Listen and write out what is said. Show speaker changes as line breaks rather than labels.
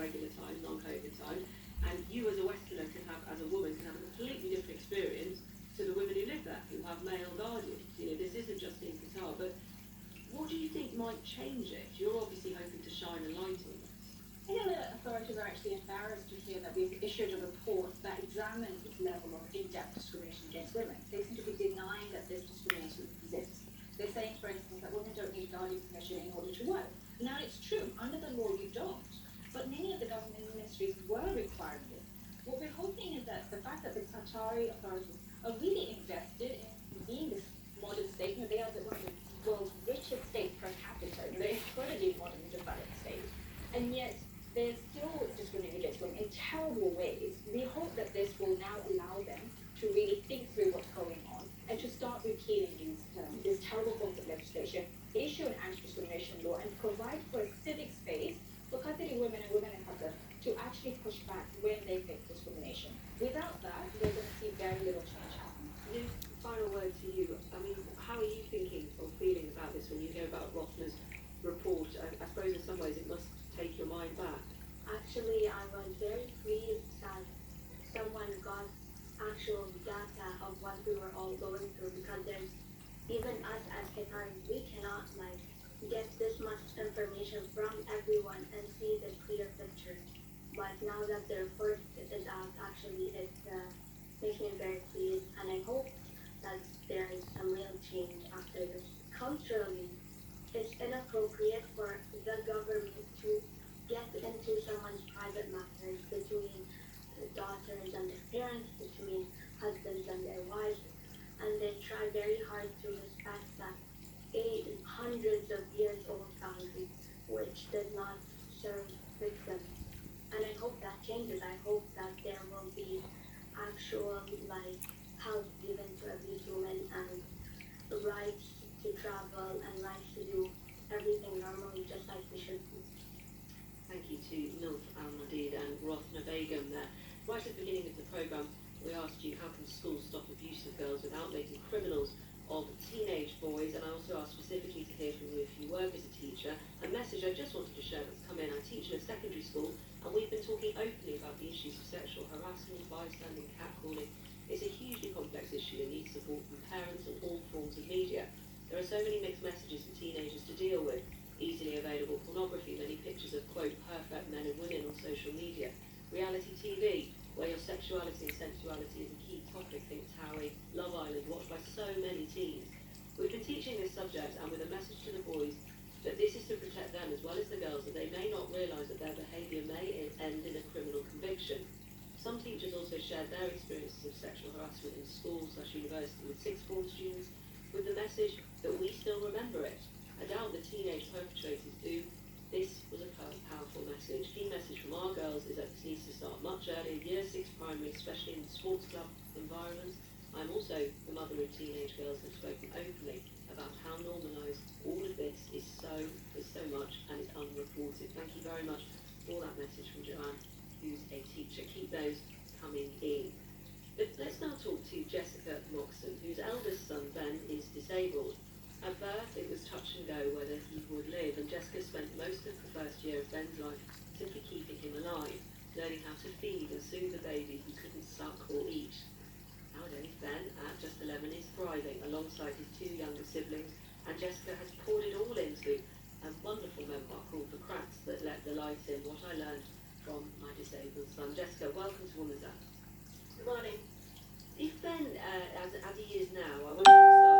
regular time, non-COVID time, and you as a Westerner can have, as a woman, can have a completely different experience to the women who live there, who have male guardians. You know, this isn't just in Qatar, but what do you think might change it? You're obviously hoping to shine a light on this.
I think the authorities are actually embarrassed to hear that we've issued a report that examines this level of in-depth discrimination against women. They seem to be denying that this discrimination exists. They're saying, for instance, that women don't need guardian permission in order to work. Now, it's true, under the law you don't, but many of the government ministries were requiring this. What we're hoping is that the fact that the Qatari authorities are really invested in being this modern state, they are one of the world's richest states per capita, they're incredibly modern and developed state, and yet there's still discriminating against women in terrible ways. We hope that this will now allow them to really think through what's going on and to start repealing these terrible forms of legislation, issue an anti-discrimination law, and provide for a civic space for Qatari women and women in Qatar to actually push back when they face discrimination. Without that, we're going to see very little change happen.
Liz, final word to you. I mean, how are you thinking or feeling about this when you hear about Rothner's report? I suppose in some ways it must take your mind back.
Actually, I was very pleased that someone got actual data of what we were all going through, because there's, even us as Qataris, we cannot get this much information from everyone and see the clear picture. But now that the report is out, actually it makes me very pleased, and I hope that there is some real change after this. Culturally, it's inappropriate for the government to get into someone's private matters between daughters and their parents, between husbands and their wives, and they try very hard to respect that hundreds of years old boundary, which does not serve victims. And I hope that changes. I hope that there will be actual help given to every woman, and rights to travel and rights to do everything normally, just like we should be.
Thank you to Nilf Al-Madid and Rothna Begum there. Right at the beginning of the programme, we asked you how can schools stop abuse of girls without making criminals of teenage boys, and I also asked specifically to hear from you if you work as a teacher. A message I just wanted to share that's come in. I teach in a secondary school, and we've been talking openly about the issues of sexual harassment, bystanding, catcalling. It's a hugely complex issue and needs support from parents and all forms of media. There are so many mixed messages for teenagers to deal with. Easily available pornography, many pictures of, quote, perfect men and women on social media. Reality TV, where your sexuality and sensuality is a key topic. Think Towie, Love Island, watched by so many teens. We've been teaching this subject, and with a message to the boys that this is to protect them as well as the girls, that they may not realise that their behaviour may end in a criminal conviction. Some teachers also shared their experiences of sexual harassment in schools/university with sixth form students, with the message that we still remember it. I doubt the teenage perpetrators do. This was a powerful message. Key message from our girls is that this needs to start much earlier, year 6 primary, especially in sports club environments. I'm also the mother of teenage girls who have spoken openly about how normalised all of this is so much, and it's unreported. Thank you very much for that message from Joanne, who's a teacher. Keep those coming in. But let's now talk to Jessica Moxon, whose eldest son, Ben, is disabled. At birth, it was touch and go whether he would live, and Jessica spent most of the first year of Ben's life simply keeping him alive, learning how to feed and soothe the baby who couldn't suck or eat. Nowadays, Ben, at just 11, is thriving alongside his 2 younger siblings, and Jessica has poured it all into a wonderful memoir called The Cracks That Let the Light In, What I Learned from My Disabled Son. Jessica, welcome to Woman's App.
Good morning.
If Ben, as he is now, I want to start